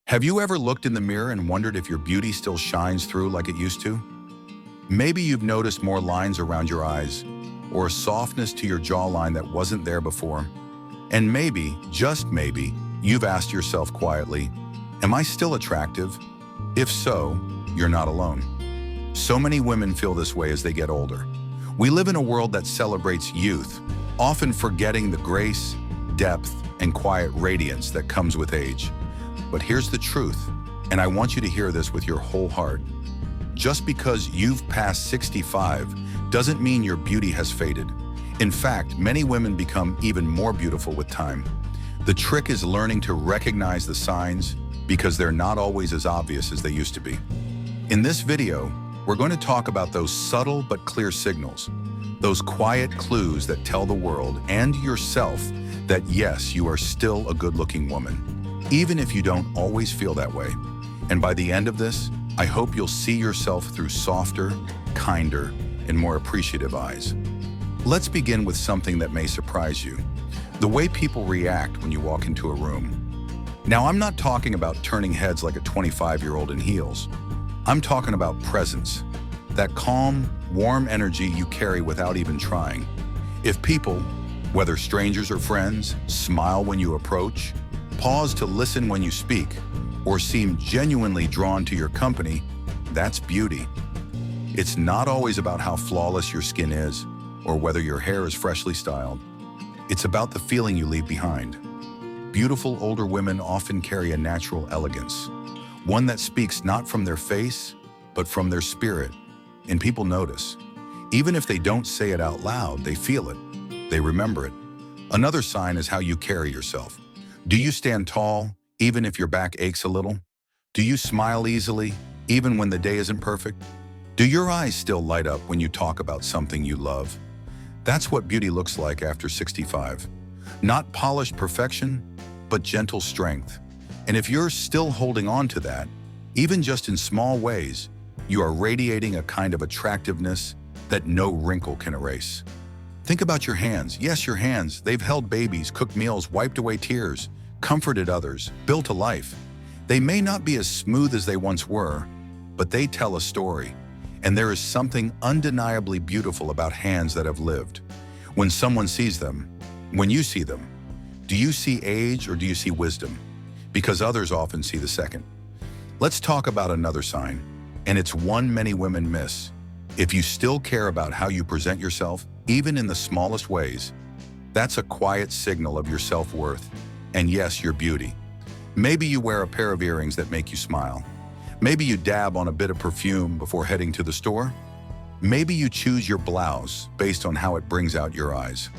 Have you ever looked in the mirror and wondered if your beauty still shines through like it used to? Maybe you've noticed more lines around your eyes, or a softness to your jawline that wasn't there before. And maybe, just maybe, you've asked yourself quietly, am I still attractive? If so, you're not alone. So many women feel this way as they get older. We live in a world that celebrates youth, often forgetting the grace, depth, and quiet radiance that comes with age. But here's the truth, and I want you to hear this with your whole heart. Just because you've passed 65 doesn't mean your beauty has faded. In fact, many women become even more beautiful with time. The trick is learning to recognize the signs because they're not always as obvious as they used to be. In this video, we're going to talk about those subtle but clear signals, those quiet clues that tell the world and yourself that yes, you are still a good-looking woman, even if you don't always feel that way. And by the end of this, I hope you'll see yourself through softer, kinder, and more appreciative eyes. Let's begin with something that may surprise you: the way people react when you walk into a room. Now, I'm not talking about turning heads like a 25-year-old in heels. I'm talking about presence, that calm, warm energy you carry without even trying. If people, whether strangers or friends, smile when you approach, pause to listen when you speak, or seem genuinely drawn to your company, that's beauty. It's not always about how flawless your skin is or whether your hair is freshly styled. It's about the feeling you leave behind. Beautiful older women often carry a natural elegance, one that speaks not from their face, but from their spirit, and people notice. Even if they don't say it out loud, they feel it, they remember it. Another sign is how you carry yourself. Do you stand tall, even if your back aches a little? Do you smile easily, even when the day isn't perfect? Do your eyes still light up when you talk about something you love? That's what beauty looks like after 65. Not polished perfection, but gentle strength. And if you're still holding on to that, even just in small ways, you are radiating a kind of attractiveness that no wrinkle can erase. Think about your hands. Yes, your hands. They've held babies, cooked meals, wiped away tears, comforted others, built a life. They may not be as smooth as they once were, but they tell a story. And there is something undeniably beautiful about hands that have lived. When someone sees them, when you see them, do you see age or do you see wisdom? Because others often see the second. Let's talk about another sign, and it's one many women miss. If you still care about how you present yourself, even in the smallest ways, that's a quiet signal of your self-worth. And yes, your beauty. Maybe you wear a pair of earrings that make you smile. Maybe you dab on a bit of perfume before heading to the store. Maybe you choose your blouse based on how it brings out your eyes.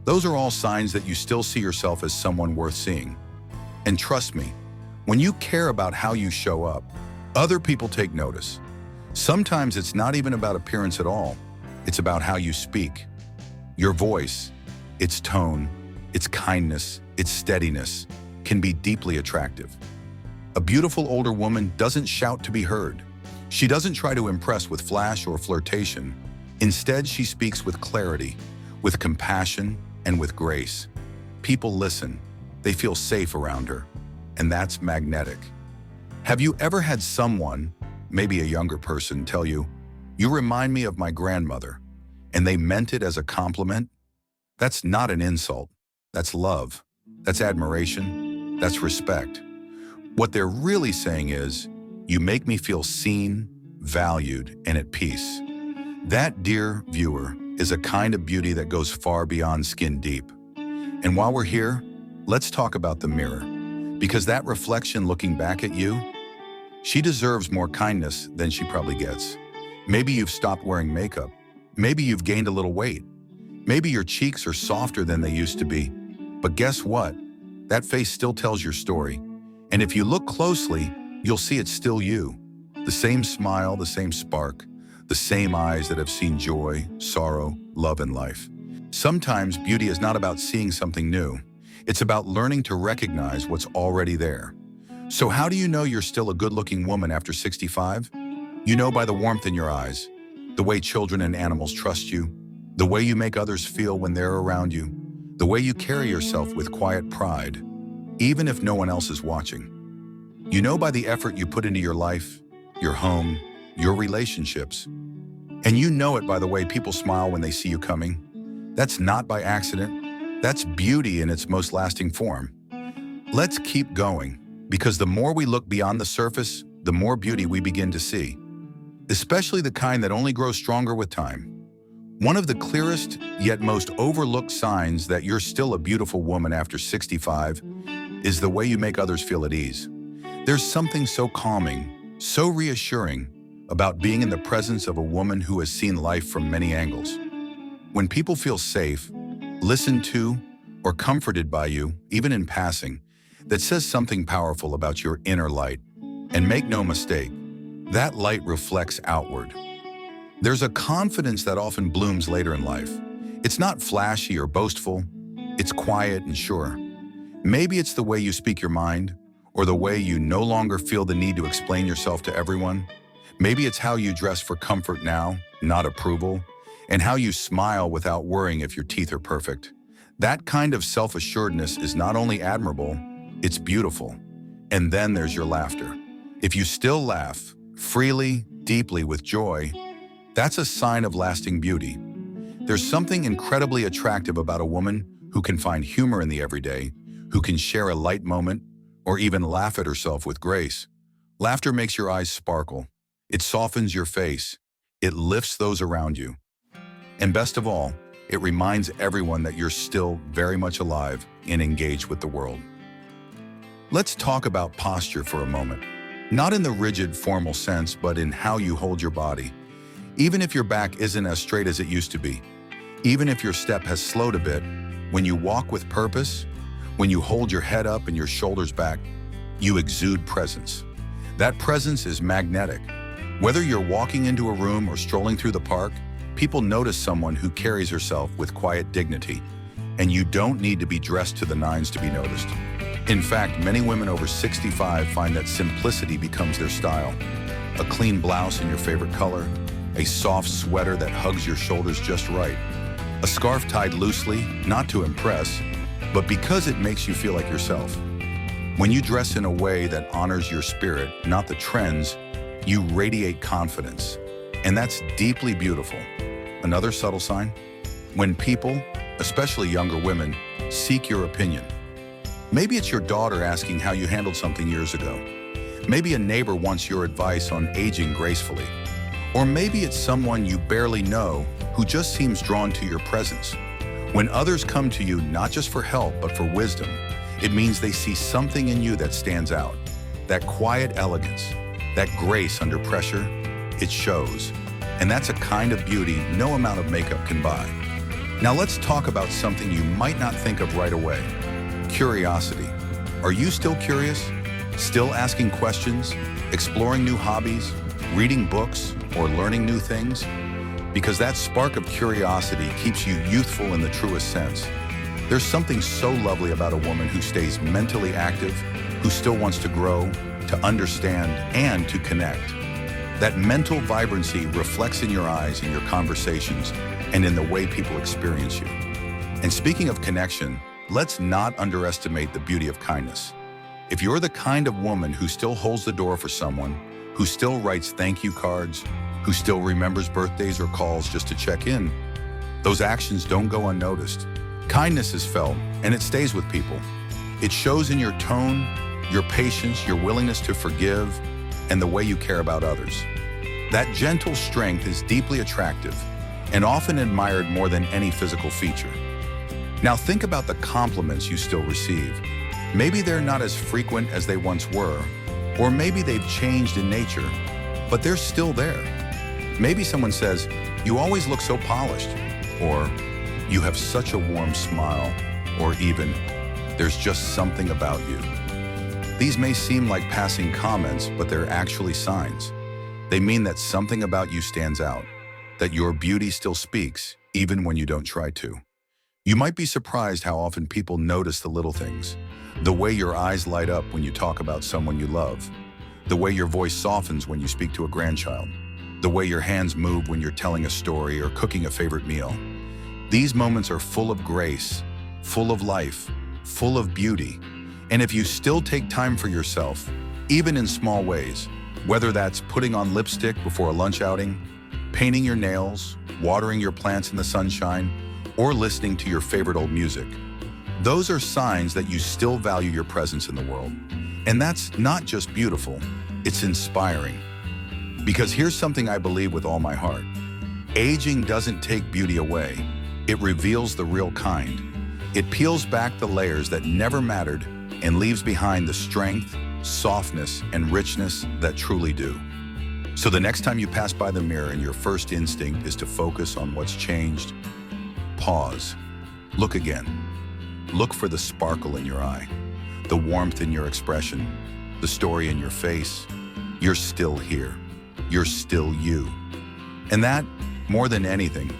Those are all signs that you still see yourself as someone worth seeing. And trust me, when you care about how you show up, other people take notice. Sometimes it's not even about appearance at all. It's about how you speak. Your voice, its tone, its kindness, its steadiness can be deeply attractive. A beautiful older woman doesn't shout to be heard. She doesn't try to impress with flash or flirtation. Instead, she speaks with clarity, with compassion, and with grace. People listen. They feel safe around her, and that's magnetic. Have you ever had someone, maybe a younger person, tell you, "You remind me of my grandmother," and they meant it as a compliment? That's not an insult. That's love. That's admiration. That's respect. What they're really saying is, you make me feel seen, valued, and at peace. That, dear viewer, is a kind of beauty that goes far beyond skin deep. And while we're here, let's talk about the mirror, because that reflection looking back at you, she deserves more kindness than she probably gets. Maybe you've stopped wearing makeup. Maybe you've gained a little weight. Maybe your cheeks are softer than they used to be. But guess what? That face still tells your story. And if you look closely, you'll see it's still you. The same smile, the same spark, the same eyes that have seen joy, sorrow, love, and life. Sometimes beauty is not about seeing something new. It's about learning to recognize what's already there. So how do you know you're still a good-looking woman after 65? You know by the warmth in your eyes, the way children and animals trust you, the way you make others feel when they're around you, the way you carry yourself with quiet pride, even if no one else is watching. You know by the effort you put into your life, your home, your relationships. And you know it by the way people smile when they see you coming. That's not by accident. That's beauty in its most lasting form. Let's keep going, because the more we look beyond the surface, the more beauty we begin to see, especially the kind that only grows stronger with time. One of the clearest, yet most overlooked signs that you're still a beautiful woman after 65 is the way you make others feel at ease. There's something so calming, so reassuring about being in the presence of a woman who has seen life from many angles. When people feel safe, listened to, or comforted by you, even in passing, that says something powerful about your inner light. And make no mistake, that light reflects outward. There's a confidence that often blooms later in life. It's not flashy or boastful, it's quiet and sure. Maybe it's the way you speak your mind, or the way you no longer feel the need to explain yourself to everyone. Maybe it's how you dress for comfort now, not approval, and how you smile without worrying if your teeth are perfect. That kind of self-assuredness is not only admirable, it's beautiful. And then there's your laughter. If you still laugh, freely, deeply with joy, that's a sign of lasting beauty. There's something incredibly attractive about a woman who can find humor in the everyday, who can share a light moment, or even laugh at herself with grace. Laughter makes your eyes sparkle. It softens your face. It lifts those around you. And best of all, it reminds everyone that you're still very much alive and engaged with the world. Let's talk about posture for a moment. Not in the rigid, formal sense, but in how you hold your body. Even if your back isn't as straight as it used to be, even if your step has slowed a bit, when you walk with purpose, when you hold your head up and your shoulders back, you exude presence. That presence is magnetic. Whether you're walking into a room or strolling through the park, people notice someone who carries herself with quiet dignity, and you don't need to be dressed to the nines to be noticed. In fact, many women over 65 find that simplicity becomes their style. A clean blouse in your favorite color, a soft sweater that hugs your shoulders just right, a scarf tied loosely, not to impress, but because it makes you feel like yourself. When you dress in a way that honors your spirit, not the trends, you radiate confidence. And that's deeply beautiful. Another subtle sign? When people, especially younger women, seek your opinion. Maybe it's your daughter asking how you handled something years ago. Maybe a neighbor wants your advice on aging gracefully. Or maybe it's someone you barely know who just seems drawn to your presence. When others come to you not just for help, but for wisdom, it means they see something in you that stands out. That quiet elegance, that grace under pressure, it shows. And that's a kind of beauty no amount of makeup can buy. Now let's talk about something you might not think of right away. Curiosity. Are you still curious? Still asking questions? Exploring new hobbies? Reading books? Or learning new things? Because that spark of curiosity keeps you youthful in the truest sense. There's something so lovely about a woman who stays mentally active, who still wants to grow, to understand, and to connect. That mental vibrancy reflects in your eyes, in your conversations, and in the way people experience you. And speaking of connection, let's not underestimate the beauty of kindness. If you're the kind of woman who still holds the door for someone, who still writes thank you cards, who still remembers birthdays or calls just to check in, those actions don't go unnoticed. Kindness is felt, and it stays with people. It shows in your tone, your patience, your willingness to forgive, and the way you care about others. That gentle strength is deeply attractive and often admired more than any physical feature. Now think about the compliments you still receive. Maybe they're not as frequent as they once were, or maybe they've changed in nature, but they're still there. Maybe someone says, "You always look so polished," or "You have such a warm smile," or even, "There's just something about you." These may seem like passing comments, but they're actually signs. They mean that something about you stands out, that your beauty still speaks, even when you don't try to. You might be surprised how often people notice the little things. The way your eyes light up when you talk about someone you love. The way your voice softens when you speak to a grandchild. The way your hands move when you're telling a story or cooking a favorite meal. These moments are full of grace, full of life, full of beauty. And if you still take time for yourself, even in small ways, whether that's putting on lipstick before a lunch outing, painting your nails, watering your plants in the sunshine, or listening to your favorite old music. Those are signs that you still value your presence in the world. And that's not just beautiful, it's inspiring. Because here's something I believe with all my heart. Aging doesn't take beauty away. It reveals the real kind. It peels back the layers that never mattered and leaves behind the strength, softness, and richness that truly do. So the next time you pass by the mirror and your first instinct is to focus on what's changed, pause. Look again. Look for the sparkle in your eye, the warmth in your expression, the story in your face. You're still here. You're still you. And that, more than anything,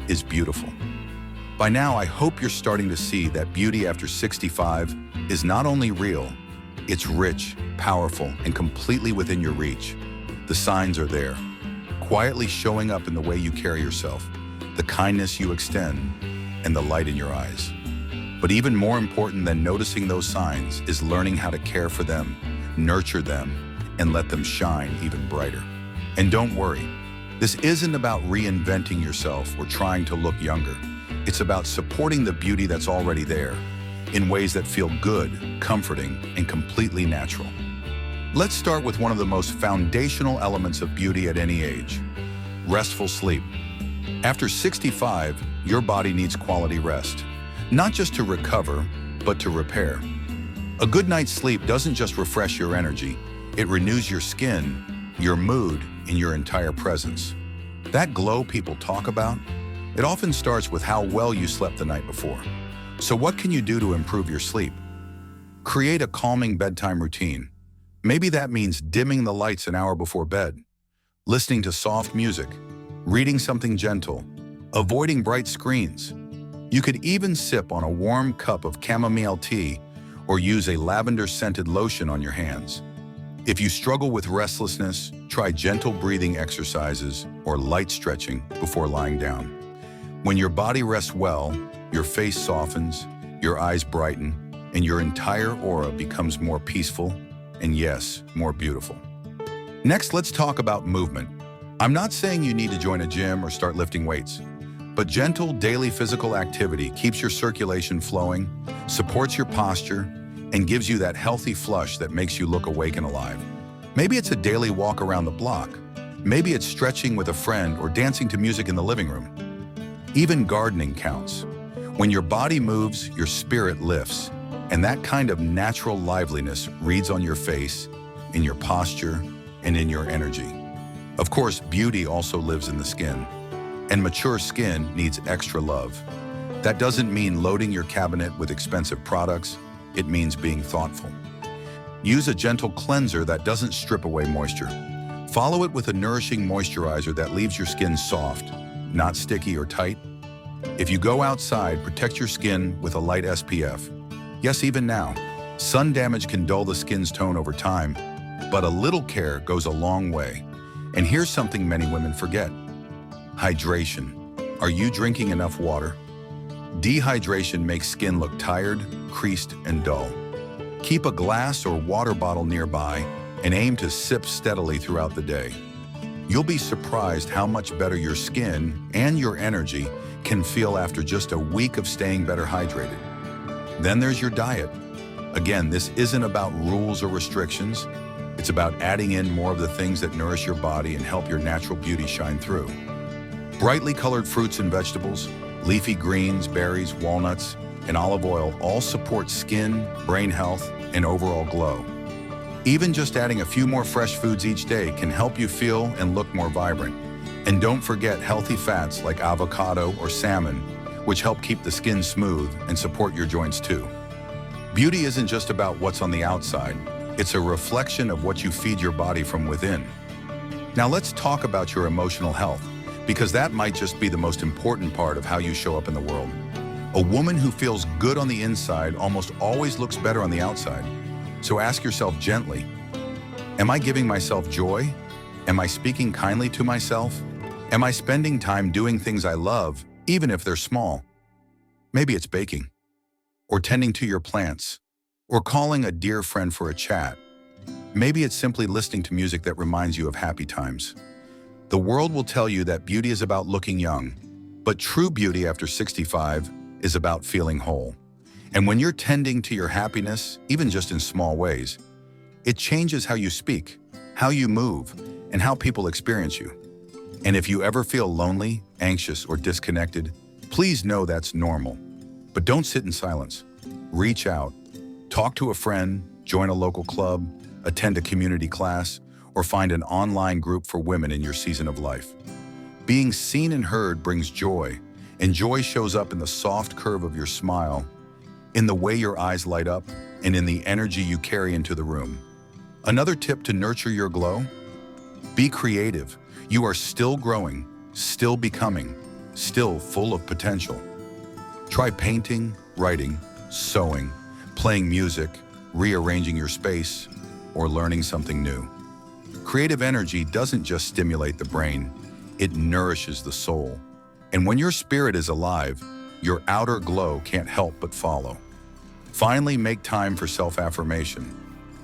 is beautiful. By now, I hope you're starting to see that beauty after 65 is not only real, it's rich, powerful, and completely within your reach. The signs are there, quietly showing up in the way you carry yourself, the kindness you extend, and the light in your eyes. But even more important than noticing those signs is learning how to care for them, nurture them, and let them shine even brighter. And don't worry, this isn't about reinventing yourself or trying to look younger. It's about supporting the beauty that's already there in ways that feel good, comforting, and completely natural. Let's start with one of the most foundational elements of beauty at any age: restful sleep. After 65, your body needs quality rest, not just to recover, but to repair. A good night's sleep doesn't just refresh your energy, it renews your skin, your mood, and your entire presence. That glow people talk about, it often starts with how well you slept the night before. So what can you do to improve your sleep? Create a calming bedtime routine. Maybe that means dimming the lights an hour before bed, listening to soft music, reading something gentle, avoiding bright screens. You could even sip on a warm cup of chamomile tea or use a lavender-scented lotion on your hands. If you struggle with restlessness, try gentle breathing exercises or light stretching before lying down. When your body rests well, your face softens, your eyes brighten, and your entire aura becomes more peaceful and, yes, more beautiful. Next, let's talk about movement. I'm not saying you need to join a gym or start lifting weights, but gentle daily physical activity keeps your circulation flowing, supports your posture, and gives you that healthy flush that makes you look awake and alive. Maybe it's a daily walk around the block. Maybe it's stretching with a friend or dancing to music in the living room. Even gardening counts. When your body moves, your spirit lifts, and that kind of natural liveliness reads on your face, in your posture, and in your energy. Of course, beauty also lives in the skin, and mature skin needs extra love. That doesn't mean loading your cabinet with expensive products, it means being thoughtful. Use a gentle cleanser that doesn't strip away moisture. Follow it with a nourishing moisturizer that leaves your skin soft, not sticky or tight. If you go outside, protect your skin with a light SPF. Yes, even now, sun damage can dull the skin's tone over time, but a little care goes a long way. And here's something many women forget: hydration. Are you drinking enough water? Dehydration makes skin look tired, creased, and dull. Keep a glass or water bottle nearby and aim to sip steadily throughout the day. You'll be surprised how much better your skin and your energy can feel after just a week of staying better hydrated. Then there's your diet. Again, this isn't about rules or restrictions. It's about adding in more of the things that nourish your body and help your natural beauty shine through. Brightly colored fruits and vegetables, leafy greens, berries, walnuts, and olive oil all support skin, brain health, and overall glow. Even just adding a few more fresh foods each day can help you feel and look more vibrant. And don't forget healthy fats like avocado or salmon, which help keep the skin smooth and support your joints too. Beauty isn't just about what's on the outside, it's a reflection of what you feed your body from within. Now let's talk about your emotional health, because that might just be the most important part of how you show up in the world. A woman who feels good on the inside almost always looks better on the outside. So ask yourself gently, am I giving myself joy? Am I speaking kindly to myself? Am I spending time doing things I love, even if they're small? Maybe it's baking, or tending to your plants, or calling a dear friend for a chat. Maybe it's simply listening to music that reminds you of happy times. The world will tell you that beauty is about looking young, but true beauty after 65 is about feeling whole. And when you're tending to your happiness, even just in small ways, it changes how you speak, how you move, and how people experience you. And if you ever feel lonely, anxious, or disconnected, please know that's normal. But don't sit in silence. Reach out. Talk to a friend, join a local club, attend a community class, or find an online group for women in your season of life. Being seen and heard brings joy, and joy shows up in the soft curve of your smile, in the way your eyes light up, and in the energy you carry into the room. Another tip to nurture your glow? Be creative. You are still growing, still becoming, still full of potential. Try painting, writing, sewing, playing music, rearranging your space, or learning something new. Creative energy doesn't just stimulate the brain, it nourishes the soul. And when your spirit is alive, your outer glow can't help but follow. Finally, make time for self-affirmation.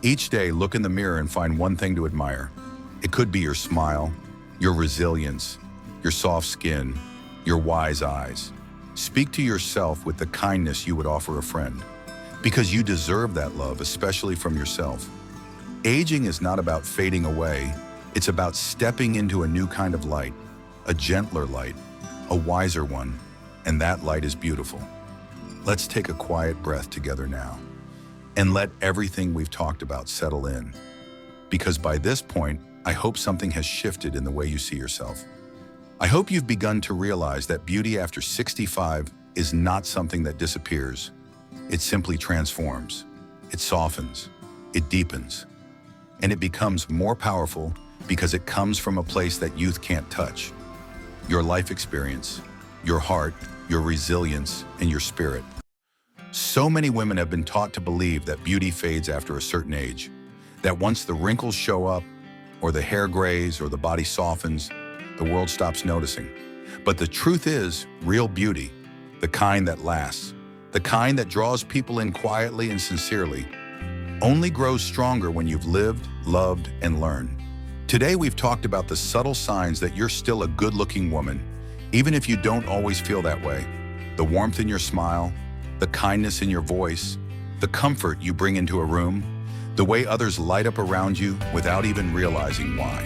Each day, look in the mirror and find one thing to admire. It could be your smile, your resilience, your soft skin, your wise eyes. Speak to yourself with the kindness you would offer a friend, because you deserve that love, especially from yourself. Aging is not about fading away, it's about stepping into a new kind of light, a gentler light, a wiser one, and that light is beautiful. Let's take a quiet breath together now, and let everything we've talked about settle in. Because by this point, I hope something has shifted in the way you see yourself. I hope you've begun to realize that beauty after 65 is not something that disappears. It simply transforms. It softens. It deepens. And it becomes more powerful because it comes from a place that youth can't touch. Your life experience, your heart, your resilience, and your spirit. So many women have been taught to believe that beauty fades after a certain age, that once the wrinkles show up, or the hair grays, or the body softens, the world stops noticing. But the truth is, real beauty, the kind that lasts, the kind that draws people in quietly and sincerely, only grows stronger when you've lived, loved, and learned. Today we've talked about the subtle signs that you're still a good-looking woman, even if you don't always feel that way. The warmth in your smile, the kindness in your voice, the comfort you bring into a room, the way others light up around you without even realizing why.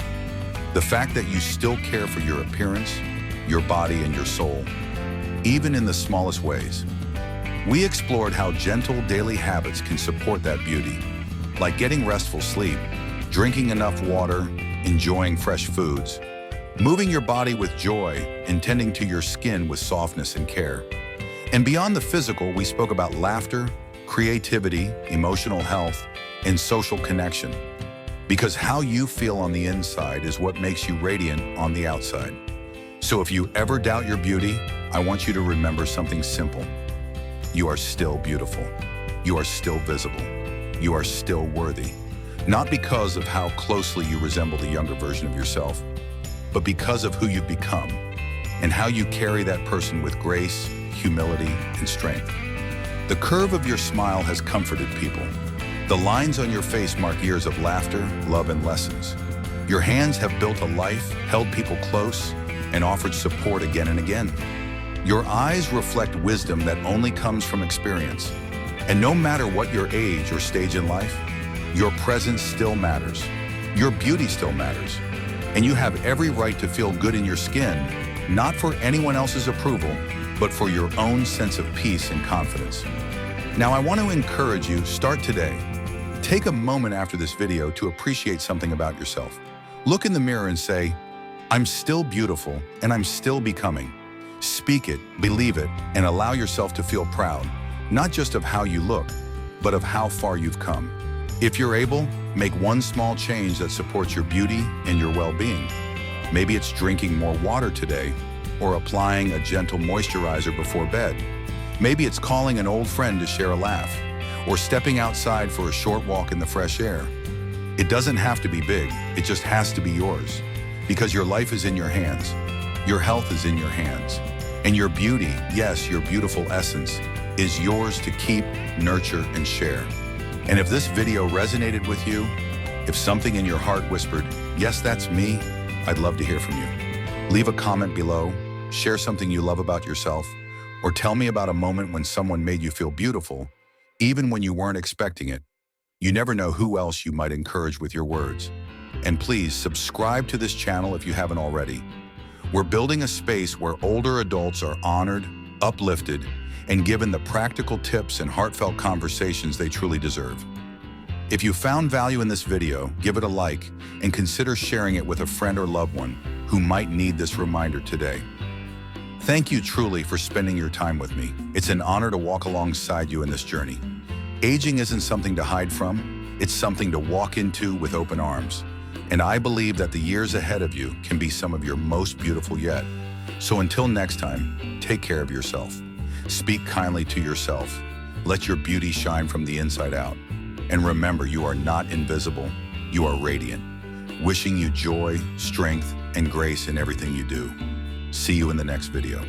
The fact that you still care for your appearance, your body, and your soul, even in the smallest ways. We explored how gentle daily habits can support that beauty, like getting restful sleep, drinking enough water, enjoying fresh foods, moving your body with joy, and tending to your skin with softness and care. And beyond the physical, we spoke about laughter, creativity, emotional health, and social connection. Because how you feel on the inside is what makes you radiant on the outside. So if you ever doubt your beauty, I want you to remember something simple. You are still beautiful. You are still visible. You are still worthy. Not because of how closely you resemble the younger version of yourself, but because of who you've become and how you carry that person with grace, humility, and strength. The curve of your smile has comforted people. The lines on your face mark years of laughter, love, and lessons. Your hands have built a life, held people close, and offered support again and again. Your eyes reflect wisdom that only comes from experience. And no matter what your age or stage in life, your presence still matters. Your beauty still matters. And you have every right to feel good in your skin, not for anyone else's approval, but for your own sense of peace and confidence. Now, I want to encourage you, start today. Take a moment after this video to appreciate something about yourself. Look in the mirror and say, I'm still beautiful and I'm still becoming. Speak it, believe it, and allow yourself to feel proud, not just of how you look, but of how far you've come. If you're able, make one small change that supports your beauty and your well-being. Maybe it's drinking more water today, or applying a gentle moisturizer before bed. Maybe it's calling an old friend to share a laugh, or stepping outside for a short walk in the fresh air. It doesn't have to be big, it just has to be yours. Because your life is in your hands, your health is in your hands, and your beauty, yes, your beautiful essence, is yours to keep, nurture, and share. And if this video resonated with you, If something in your heart whispered, "Yes, that's me," I'd love to hear from you. Leave a comment below, share something you love about yourself, or tell me about a moment when someone made you feel beautiful, even when you weren't expecting it. You never know who else you might encourage with your words. And please subscribe to this channel if you haven't already. We're building a space where older adults are honored, uplifted, and given the practical tips and heartfelt conversations they truly deserve. If you found value in this video, give it a like and consider sharing it with a friend or loved one who might need this reminder today. Thank you truly for spending your time with me. It's an honor to walk alongside you in this journey. Aging isn't something to hide from, it's something to walk into with open arms. And I believe that the years ahead of you can be some of your most beautiful yet. So until next time, take care of yourself. Speak kindly to yourself. Let your beauty shine from the inside out. And remember, you are not invisible, you are radiant. Wishing you joy, strength, and grace in everything you do. See you in the next video.